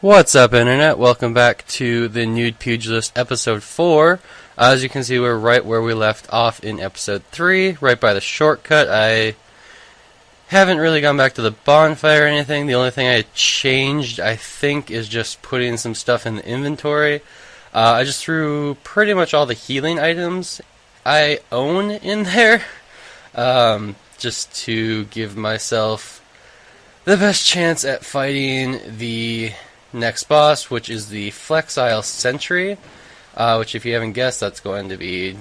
What's up, Internet? Welcome back to the Nude Pugilist episode 4. As you can see, we're right where we left off in episode 3, right by the shortcut. I haven't really gone back to the bonfire or anything. The only thing I changed, I think, is just putting some stuff in the inventory. I just threw pretty much all the healing items I own in there, just to give myself the best chance at fighting the next boss, which is the Flexile Sentry, which, if you haven't guessed, that's going to be,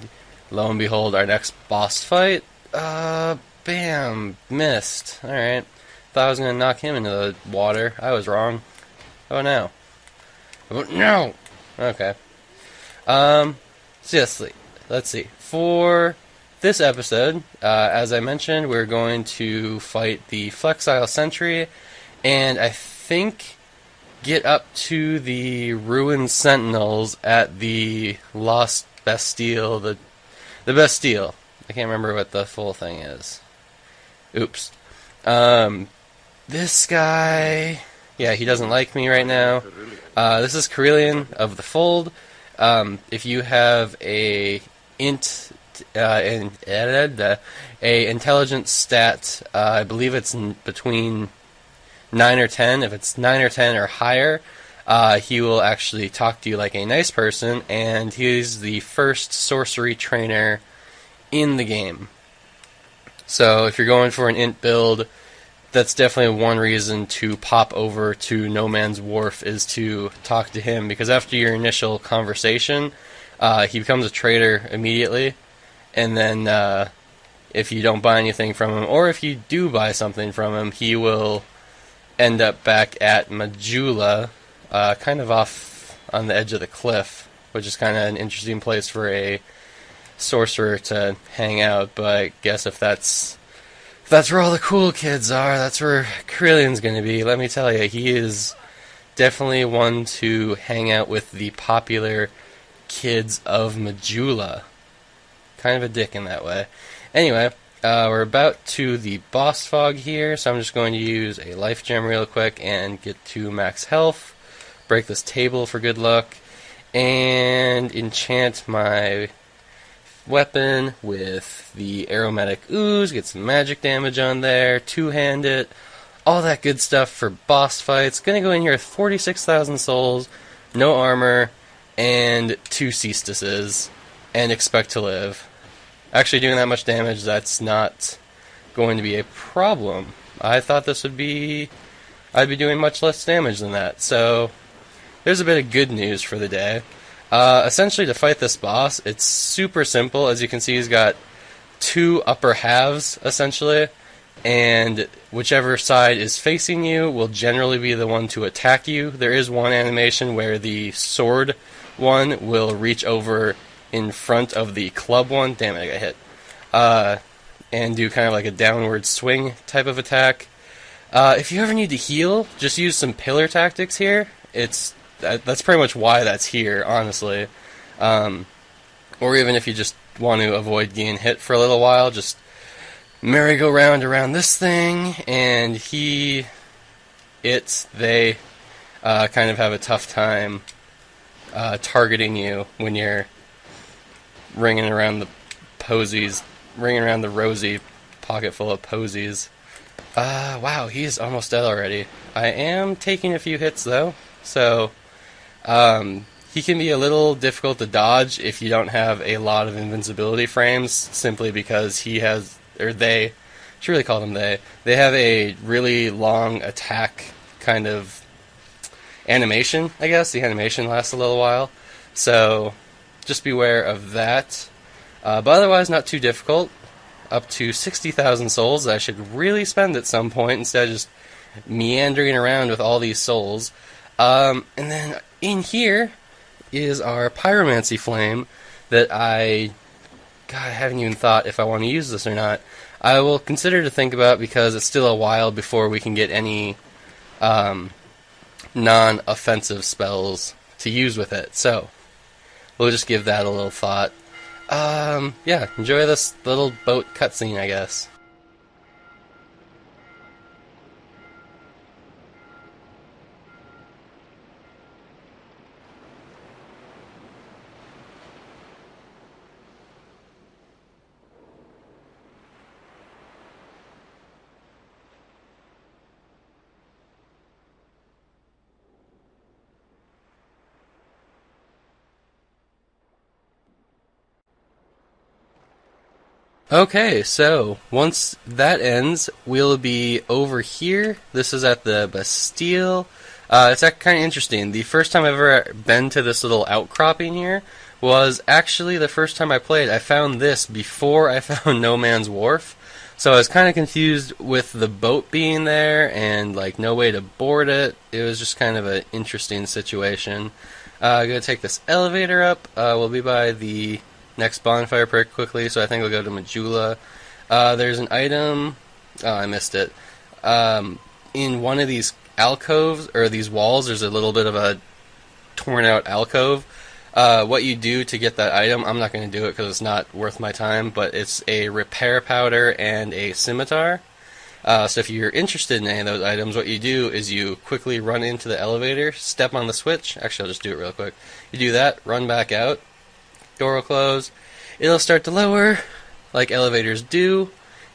lo and behold, our next boss fight. Bam, missed. Alright, thought I was going to knock him into the water. I was wrong. Oh no. Oh no! Okay. So let's see. For this episode, as I mentioned, we're going to fight the Flexile Sentry, and I think get up to the ruined sentinels at the Lost Bastille, the Bastille. I can't remember what the full thing is. Oops. This guy, yeah, he doesn't like me right now. This is Carillion of the Fold. If you have a intelligence stat, I believe it's between 9 or 10. If it's 9 or 10 or higher, he will actually talk to you like a nice person, and he's the first sorcery trainer in the game. So if you're going for an int build, that's definitely one reason to pop over to No Man's Wharf, is to talk to him, because after your initial conversation, he becomes a trader immediately, and then if you don't buy anything from him, or if you do buy something from him, he will end up back at Majula, kind of off on the edge of the cliff, which is kind of an interesting place for a sorcerer to hang out. But I guess if that's where all the cool kids are, that's where Carillion's going to be. Let me tell you, he is definitely one to hang out with the popular kids of Majula. Kind of a dick in that way. Anyway, we're about to the boss fog here, so I'm just going to use a life gem real quick and get to max health, break this table for good luck, and enchant my weapon with the aromatic ooze, get some magic damage on there, two-hand it, all that good stuff for boss fights. Gonna go in here with 46,000 souls, no armor, and 2 cestices, and expect to live. Actually, doing that much damage, that's not going to be a problem. I thought I'd be doing much less damage than that. So there's a bit of good news for the day. Essentially, to fight this boss, it's super simple. As you can see, he's got 2 upper halves, essentially, and whichever side is facing you will generally be the one to attack you. There is one animation where the sword one will reach over in front of the club one. Damn it, I got hit. And do kind of like a downward swing type of attack. If you ever need to heal, just use some pillar tactics here. That's pretty much why that's here, honestly. Or even if you just want to avoid getting hit for a little while, just merry-go-round around this thing, and they kind of have a tough time targeting you when you're ringing around the rosy pocket full of posies. Wow, he's almost dead already. I am taking a few hits, though, so he can be a little difficult to dodge if you don't have a lot of invincibility frames, simply because they should really call them they have a really long attack kind of animation, I guess. The animation lasts a little while, so just beware of that. But otherwise, not too difficult. Up to 60,000 souls that I should really spend at some point instead of just meandering around with all these souls. And then in here is our Pyromancy Flame that I haven't even thought if I want to use this or not. I will consider to think about, because it's still a while before we can get any non-offensive spells to use with it. So we'll just give that a little thought. Yeah, enjoy this little boat cutscene, I guess. Okay, so once that ends, we'll be over here. This is at the Bastille. It's kind of interesting. The first time I've ever been to this little outcropping here was actually the first time I played. I found this before I found No Man's Wharf. So I was kind of confused with the boat being there and like no way to board it. It was just kind of an interesting situation. I'm going to take this elevator up. We'll be by the next bonfire pretty quickly, so I think we'll go to Majula. There's an item. Oh, I missed it. In one of these alcoves, or these walls, there's a little bit of a torn out alcove. What you do to get that item, I'm not going to do it because it's not worth my time, but it's a repair powder and a scimitar. So if you're interested in any of those items, what you do is you quickly run into the elevator, step on the switch. Actually, I'll just do it real quick. You do that, run back out, door will close, it'll start to lower, like elevators do,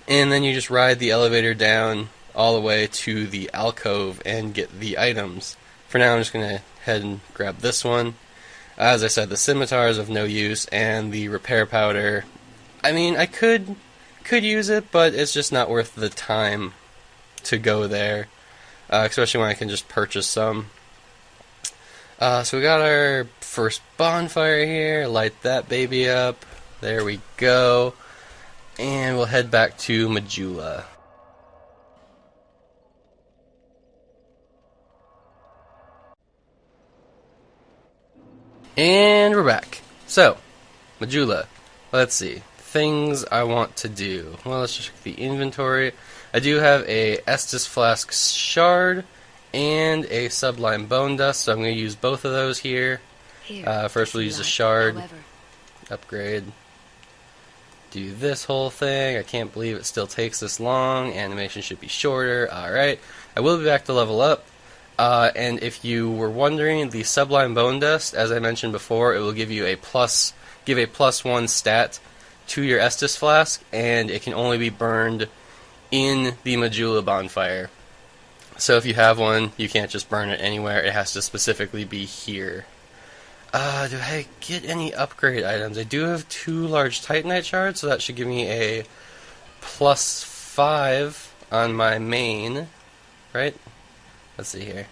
and then you just ride the elevator down all the way to the alcove and get the items. For now, I'm just going to head and grab this one. As I said, the scimitar is of no use, and the repair powder, I mean, I could use it, but it's just not worth the time to go there, especially when I can just purchase some. So we got our first bonfire here, light that baby up, there we go, and we'll head back to Majula. And we're back. So, Majula, let's see, things I want to do. Well, let's just check the inventory. I do have a Estus Flask Shard and a Sublime Bone Dust, so I'm going to use both of those here. First we'll use a Shard, upgrade, do this whole thing. I can't believe it still takes this long. Animation should be shorter. Alright, I will be back to level up. And if you were wondering, the Sublime Bone Dust, as I mentioned before, it will give you a +1 stat to your Estus Flask, and it can only be burned in the Majula bonfire. So if you have one, you can't just burn it anywhere, it has to specifically be here. Do I get any upgrade items? I do have 2 large Titanite shards, so that should give me a +5 on my main, right? Let's see here.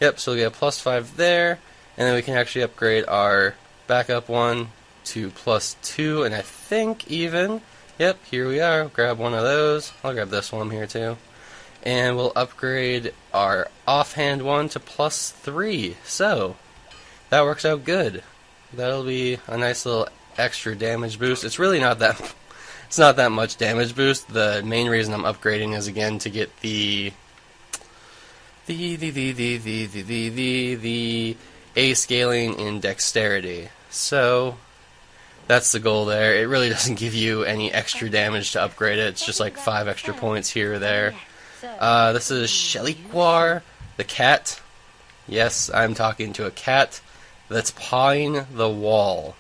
Yep, so we'll get a +5 there, and then we can actually upgrade our backup one to +2, and I think even, yep, here we are, grab one of those. I'll grab this one here too. And we'll upgrade our offhand one to +3, so that works out good. That'll be a nice little extra damage boost. It's really not that, it's not that much damage boost. The main reason I'm upgrading is again to get the A scaling in dexterity. So that's the goal there. It really doesn't give you any extra damage to upgrade it. It's just like 5 extra points here or there. This is Sheliquar, the cat. Yes, I'm talking to a cat that's pawing the wall.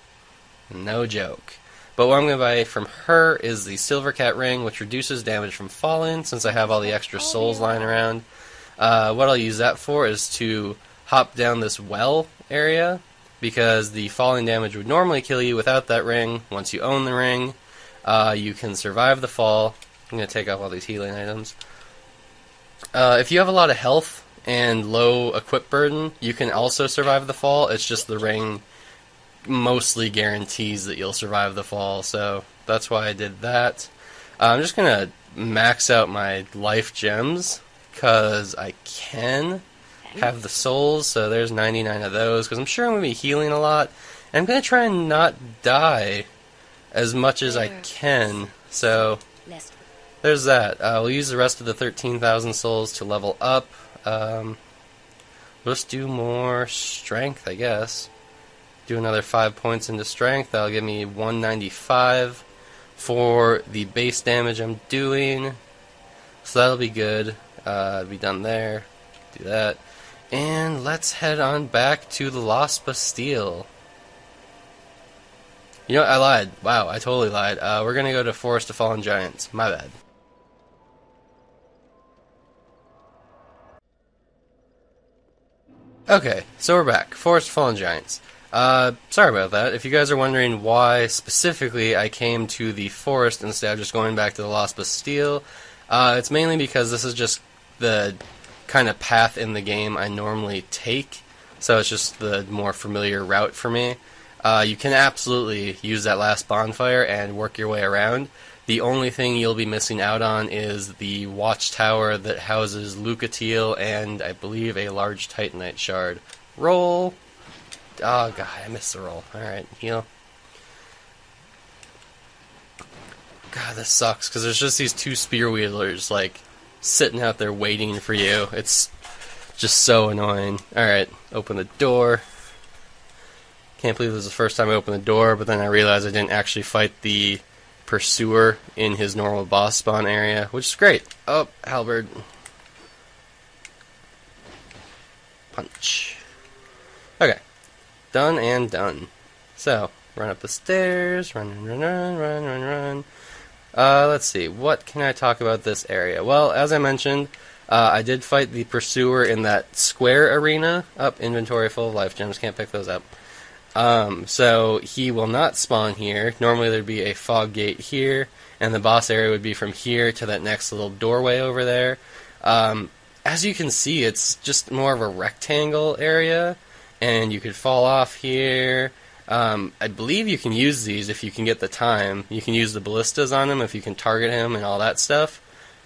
No joke. But what I'm going to buy from her is the Silver Cat Ring, which reduces damage from falling, since I have all the extra souls lying around. What I'll use that for is to hop down this well area, because the falling damage would normally kill you without that ring. Once you own the ring, you can survive the fall. I'm going to take off all these healing items. If you have a lot of health and low equip burden, you can also survive the fall. It's just the ring mostly guarantees that you'll survive the fall, so that's why I did that. I'm just going to max out my life gems, because I can have the souls, so there's 99 of those, because I'm sure I'm going to be healing a lot, and I'm going to try and not die as much as I can, so there's that. We'll use the rest of the 13,000 souls to level up. Let's do more strength, I guess. Do another 5 points into strength. That'll give me 195 for the base damage I'm doing, so that'll be good. Be done there. Do that. And let's head on back to the Lost Bastille. You know what? I lied. Wow, I totally lied. We're gonna go to Forest of Fallen Giants. My bad. Okay, so we're back. Forest of Fallen Giants. Sorry about that. If you guys are wondering why specifically I came to the forest instead of just going back to the Lost Bastille, it's mainly because this is just the kind of path in the game I normally take, so it's just the more familiar route for me. You can absolutely use that last bonfire and work your way around. The only thing you'll be missing out on is the watchtower that houses Lucatiel and, I believe, a large Titanite shard. Roll! Oh god, I missed the roll. Alright, heal. God, this sucks, because there's just these two spear wielders, like, sitting out there waiting for you. It's just so annoying. Alright, open the door. Can't believe this is the first time I opened the door, but then I realized I didn't actually fight the pursuer in his normal boss spawn area, which is great. Oh, halberd. Punch. Okay. Done and done. So, run up the stairs, run. Let's see, what can I talk about this area? Well, as I mentioned, I did fight the pursuer in that square arena. Up, inventory full of life gems, can't pick those up. So he will not spawn here. Normally there'd be a fog gate here, and the boss area would be from here to that next little doorway over there. As you can see, it's just more of a rectangle area, and you could fall off here. I believe you can use these if you can get the time. You can use the ballistas on him if you can target him and all that stuff.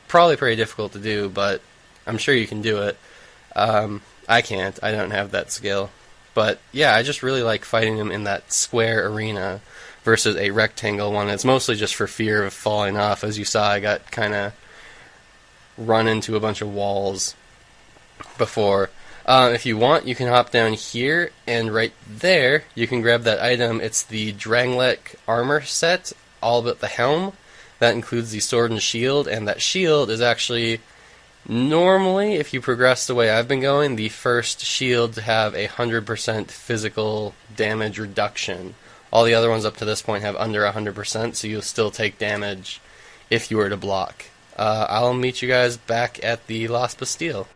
Probably pretty difficult to do, but I'm sure you can do it. I can't. I don't have that skill. But yeah, I just really like fighting him in that square arena versus a rectangle one. It's mostly just for fear of falling off. As you saw, I got kind of run into a bunch of walls before. If you want, you can hop down here, and right there, you can grab that item. It's the Drangleic armor set, all but the helm. That includes the sword and shield, and that shield is actually, normally, if you progress the way I've been going, the first shield to have 100% physical damage reduction. All the other ones up to this point have under 100%, so you'll still take damage if you were to block. I'll meet you guys back at the Lost Bastille.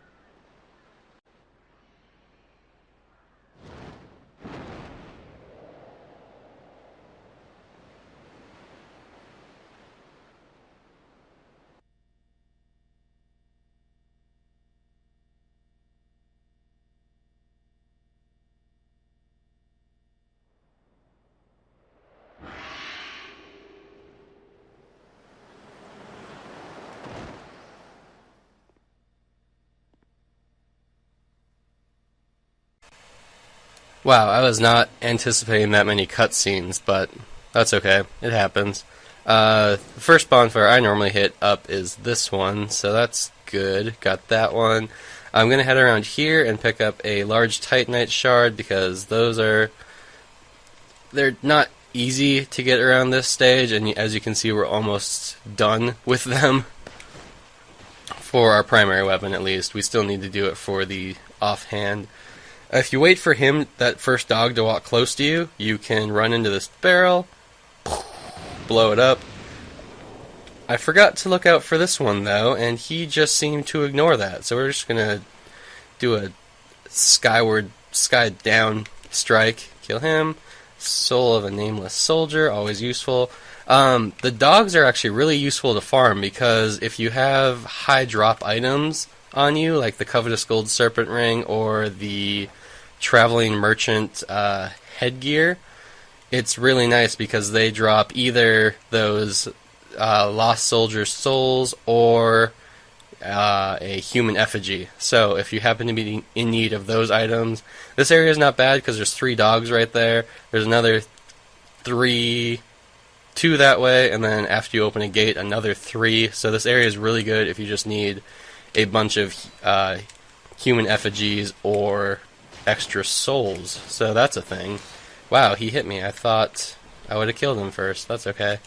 Wow, I was not anticipating that many cutscenes, but that's okay. It happens. The first bonfire I normally hit up is this one, so that's good. Got that one. I'm going to head around here and pick up a large Titanite shard, because they're not easy to get around this stage, and as you can see, we're almost done with them. For our primary weapon, at least. We still need to do it for the offhand. If you wait for him, that first dog, to walk close to you, you can run into this barrel, blow it up. I forgot to look out for this one, though, and he just seemed to ignore that. So we're just going to do a sky down strike. Kill him. Soul of a Nameless Soldier, always useful. The dogs are actually really useful to farm, because if you have high drop items on you, like the Covetous Gold Serpent Ring or the Traveling Merchant headgear, it's really nice because they drop either those Lost Soldier souls or a human effigy. So if you happen to be in need of those items, this area is not bad because there's 3 dogs right there. There's another 2 that way, and then after you open a gate, another 3. So this area is really good if you just need a bunch of human effigies or extra souls. So that's a thing. Wow, he hit me. I thought I would have killed him first. That's okay.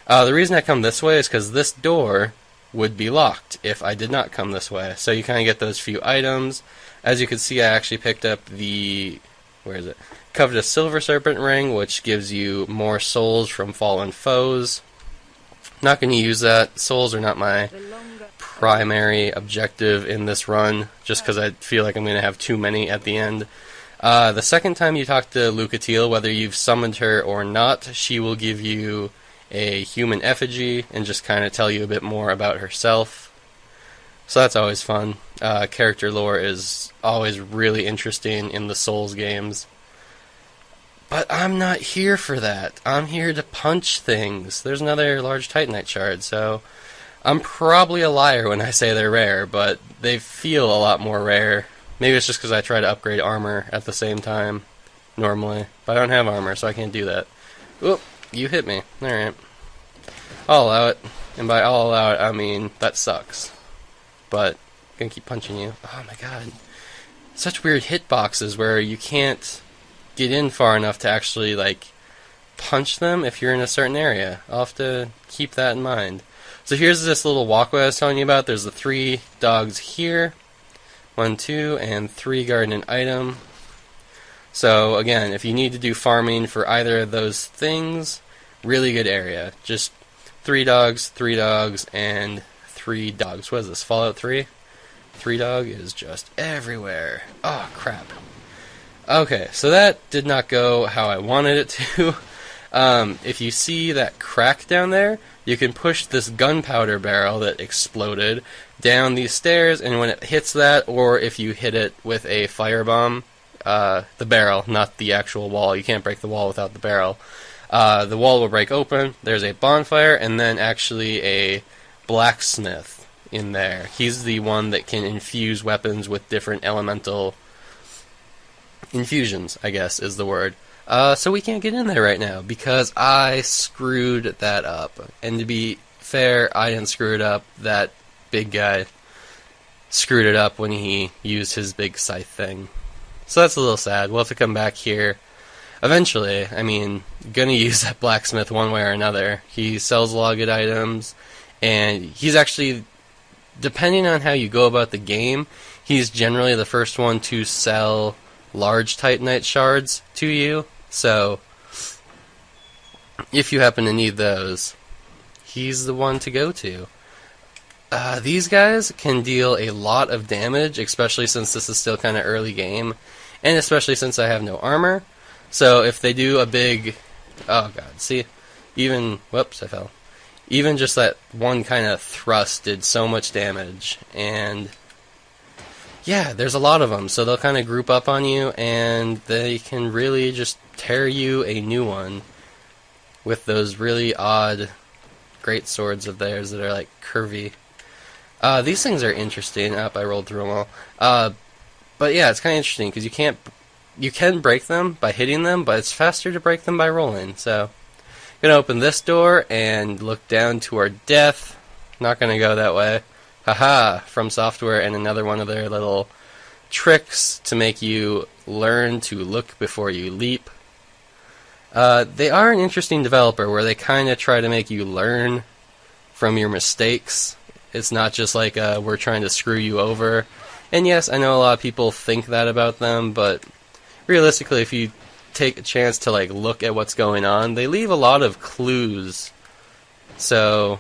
The reason I come this way is because this door would be locked if I did not come this way. So you kind of get those few items. As you can see, I actually picked up the... where is it? Covetous Silver Serpent Ring, which gives you more souls from fallen foes. Not going to use that. Souls are not my primary objective in this run, just because I feel like I'm going to have too many at the end. The second time you talk to Lucatiel, whether you've summoned her or not, she will give you a human effigy and just kind of tell you a bit more about herself. So that's always fun. Character lore is always really interesting in the Souls games. But I'm not here for that. I'm here to punch things. There's another large Titanite shard, so I'm probably a liar when I say they're rare, but they feel a lot more rare. Maybe it's just because I try to upgrade armor at the same time, normally. But I don't have armor, so I can't do that. Oop, you hit me. Alright. I'll allow it. And by I'll allow it, I mean, that sucks. But, I'm gonna keep punching you. Oh my god. Such weird hitboxes where you can't get in far enough to actually, like, punch them if you're in a certain area. I'll have to keep that in mind. So here's this little walkway I was telling you about. There's the 3 dogs here. 1, 2, and 3 guarding an item. So again, if you need to do farming for either of those things, really good area. Just 3 dogs, and 3 dogs. What is this, Fallout 3? 3 dog is just everywhere. Oh, crap. Okay, so that did not go how I wanted it to. If you see that crack down there, you can push this gunpowder barrel that exploded down these stairs, and when it hits that, or if you hit it with a firebomb, the barrel, not the actual wall, you can't break the wall without the barrel, the wall will break open, there's a bonfire, and then actually a blacksmith in there. He's the one that can infuse weapons with different elemental infusions, I guess is the word. So we can't get in there right now because I screwed that up. And to be fair, I didn't screw it up. That big guy screwed it up when he used his big scythe thing. So that's a little sad. We'll have to come back here eventually. I mean, gonna use that blacksmith one way or another. He sells a lot of good items, and he's actually, depending on how you go about the game, he's generally the first one to sell large Titanite shards to you. So, if you happen to need those, he's the one to go to. These guys can deal a lot of damage, especially since this is still kind of early game, and especially since I have no armor. So if they do a big... Oh god, see? Even... Whoops, I fell. Even just that one kind of thrust did so much damage, and... Yeah, there's a lot of them, so they'll kind of group up on you, and they can really just tear you a new one with those really odd great swords of theirs that are like curvy. These things are interesting. I rolled through them all. But yeah, it's kind of interesting because you can break them by hitting them, but it's faster to break them by rolling. So, I'm gonna open this door and look down to our death. Not gonna go that way. Haha, From Software, and another one of their little tricks to make you learn to look before you leap. They are an interesting developer where they kind of try to make you learn from your mistakes. It's not just like we're trying to screw you over. And yes, I know a lot of people think that about them, but realistically, if you take a chance to like look at what's going on, they leave a lot of clues. So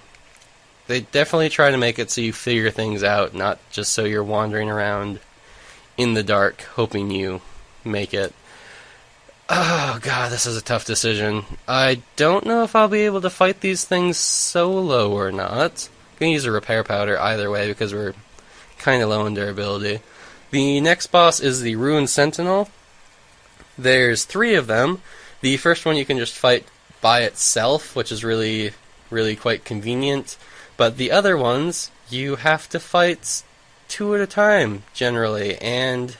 they definitely try to make it so you figure things out, not just so you're wandering around in the dark hoping you make it. Oh god, this is a tough decision. I don't know if I'll be able to fight these things solo or not. I'm going to use a repair powder either way because we're kind of low in durability. The next boss is the Ruined Sentinel. There's 3 of them. The first one you can just fight by itself, which is really, really quite convenient. But the other ones, you have to fight 2 at a time, generally, and...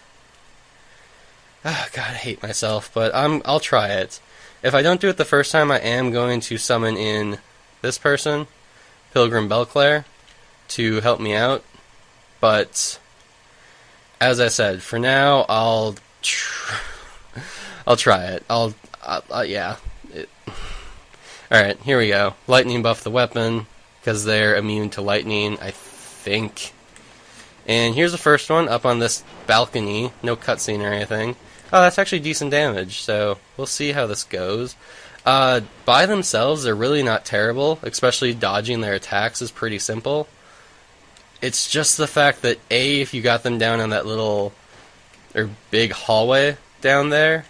Oh, God, I hate myself, but I'll try it. If I don't do it the first time, I am going to summon in this person, Pilgrim Belclair, to help me out. But, as I said, for now, I'll try it. Yeah. Alright, here we go. Lightning buff the weapon, because they're immune to lightning, I think. And here's the first one, up on this balcony. No cutscene or anything. Oh, that's actually decent damage, so we'll see how this goes. By themselves, they're really not terrible, especially dodging their attacks is pretty simple. It's just the fact that, A, if you got them down on that little, or big hallway, down there,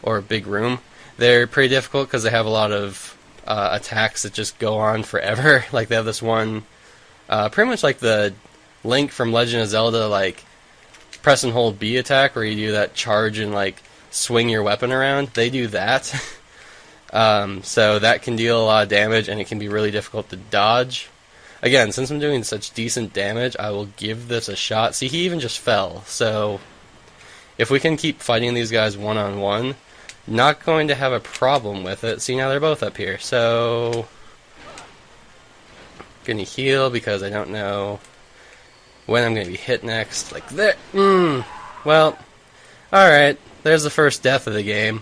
or a big room, they're pretty difficult because they have a lot of attacks that just go on forever. Like they have this one, pretty much like the Link from Legend of Zelda, like press and hold B attack where you do that charge and like swing your weapon around. They do that. So that can deal a lot of damage, and it can be really difficult to dodge. Again, since I'm doing such decent damage, I will give this a shot. See, he even just fell, so if we can keep fighting these guys one-on-one, not going to have a problem with it. See, now they're both up here, so gonna heal because I don't know when I'm gonna be hit next. Like there. Well, alright, there's the first death of the game.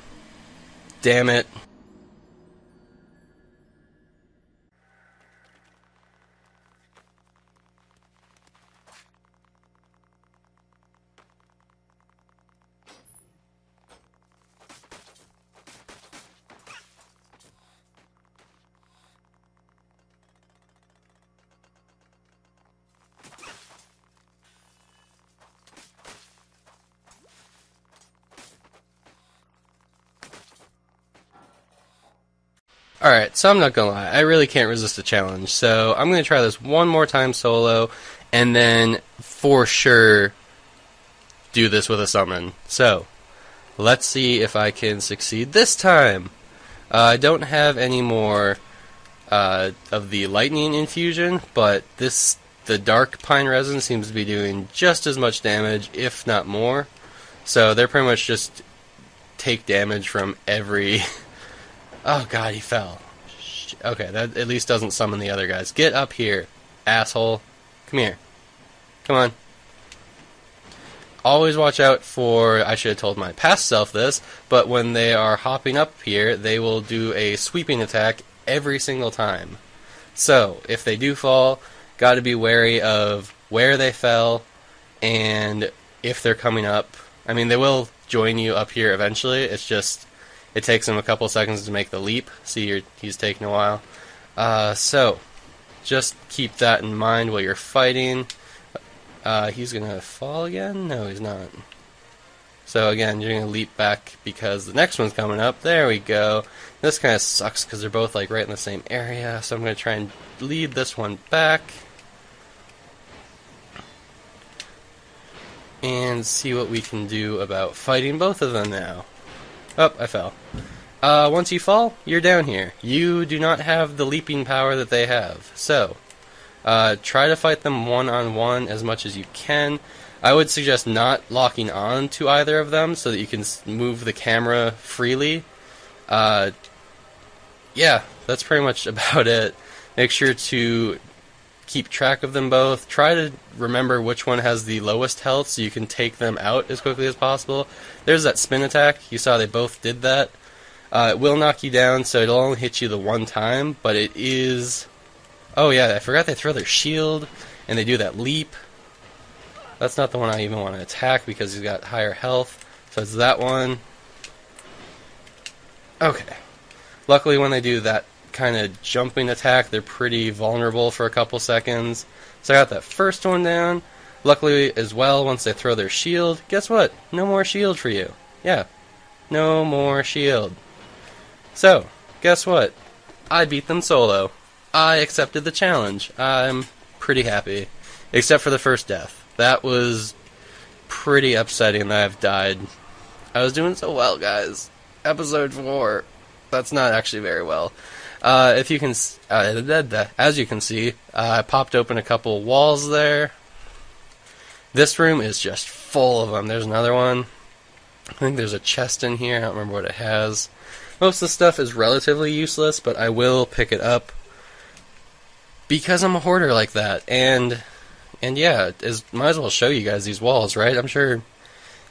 Damn it. Alright, so I'm not gonna lie, I really can't resist the challenge, so I'm gonna try this one more time solo, and then for sure do this with a summon. So, let's see if I can succeed this time. I don't have any more of the lightning infusion, but the dark pine resin seems to be doing just as much damage, if not more. So they're pretty much just take damage from every... Oh god, he fell. Okay, that at least doesn't summon the other guys. Get up here, asshole. Come here. Come on. Always watch out for, I should have told my past self this, but when they are hopping up here, they will do a sweeping attack every single time. So, if they do fall, gotta be wary of where they fell, and if they're coming up. I mean, they will join you up here eventually, it's just... It takes him a couple seconds to make the leap. See, he's taking a while. So, just keep that in mind while you're fighting. He's going to fall again? No, he's not. So again, you're going to leap back because the next one's coming up. There we go. This kind of sucks because they're both like right in the same area. So I'm going to try and lead this one back. And see what we can do about fighting both of them now. Oh, I fell. Once you fall, you're down here. You do not have the leaping power that they have. So, try to fight them one-on-one as much as you can. I would suggest not locking on to either of them so that you can move the camera freely. Yeah, that's pretty much about it. Make sure to keep track of them both. Try to remember which one has the lowest health so you can take them out as quickly as possible. There's that spin attack. You saw they both did that. It will knock you down, so it'll only hit you the one time, but it is... Oh yeah, I forgot they throw their shield, and they do that leap. That's not the one I even want to attack because he's got higher health. So it's that one. Okay. Luckily when they do that kind of jumping attack, they're pretty vulnerable for a couple seconds. So I got that first one down. Luckily as well, once they throw their shield, guess what? No more shield for you. Yeah. No more shield. So, guess what? I beat them solo. I accepted the challenge. I'm pretty happy. Except for the first death. That was pretty upsetting that I've died. I was doing so well, guys. Episode 4. That's not actually very well. If you can, as you can see, I popped open a couple walls there. This room is just full of them. There's another one. I think there's a chest in here. I don't remember what it has. Most of the stuff is relatively useless, but I will pick it up because I'm a hoarder like that. And yeah, might as well show you guys these walls, right? I'm sure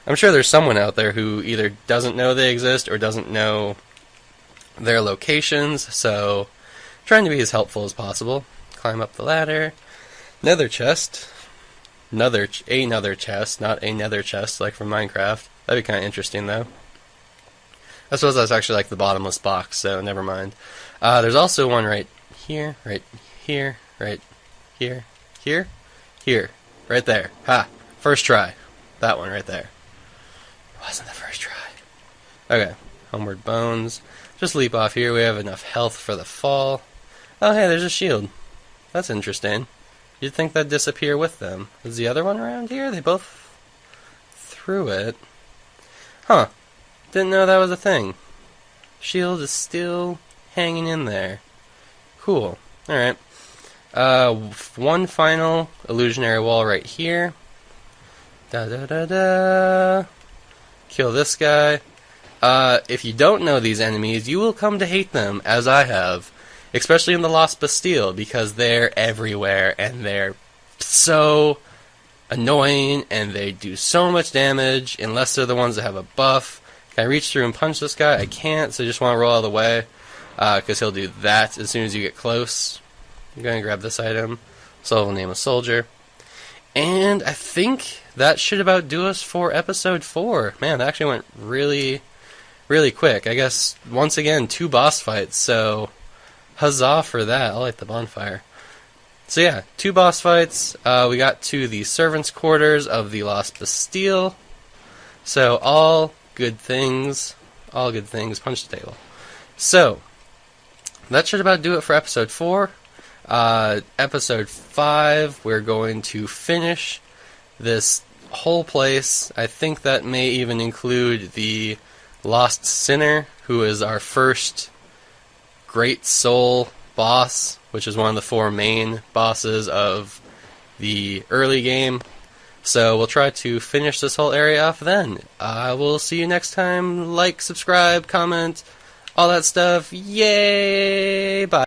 there's someone out there who either doesn't know they exist or doesn't know their locations, so trying to be as helpful as possible. Climb up the ladder. Another chest. Another chest, not a nether chest like from Minecraft. That'd be kind of interesting, though. I suppose that's actually like the bottomless box, so never mind. There's also one right here, right here, right here, here, here, right there. Ha! First try. That one right there. wasn't the first try. Okay, Homeward Bones. Just leap off here. We have enough health for the fall. Oh, hey, there's a shield. That's interesting. You'd think that'd disappear with them. Is the other one around here? They both threw it. Huh. Didn't know that was a thing. Shield is still hanging in there. Cool. Alright. One final illusionary wall right here. Da-da-da-da. Kill this guy. If you don't know these enemies, you will come to hate them, as I have. Especially in the Lost Bastille, because they're everywhere, and they're so annoying, and they do so much damage, unless they're the ones that have a buff. Can I reach through and punch this guy? I can't, so I just want to roll out of the way, because he'll do that as soon as you get close. I'm going to grab this item, so I'll name a soldier. And I think that should about do us for episode 4. Man, that actually went really, really quick. I guess, once again, 2 boss fights, so huzzah for that. I like the bonfire. So yeah, 2 boss fights. We got to the servants' quarters of the Lost Bastille. So all good things. All good things. Punch the table. So, that should about do it for episode 4. Episode 5, we're going to finish this whole place. I think that may even include the Lost Sinner, who is our first Great Soul boss, which is one of the 4 main bosses of the early game. So we'll try to finish this whole area off then. We'll see you next time. Like, subscribe, comment, all that stuff. Yay! Bye.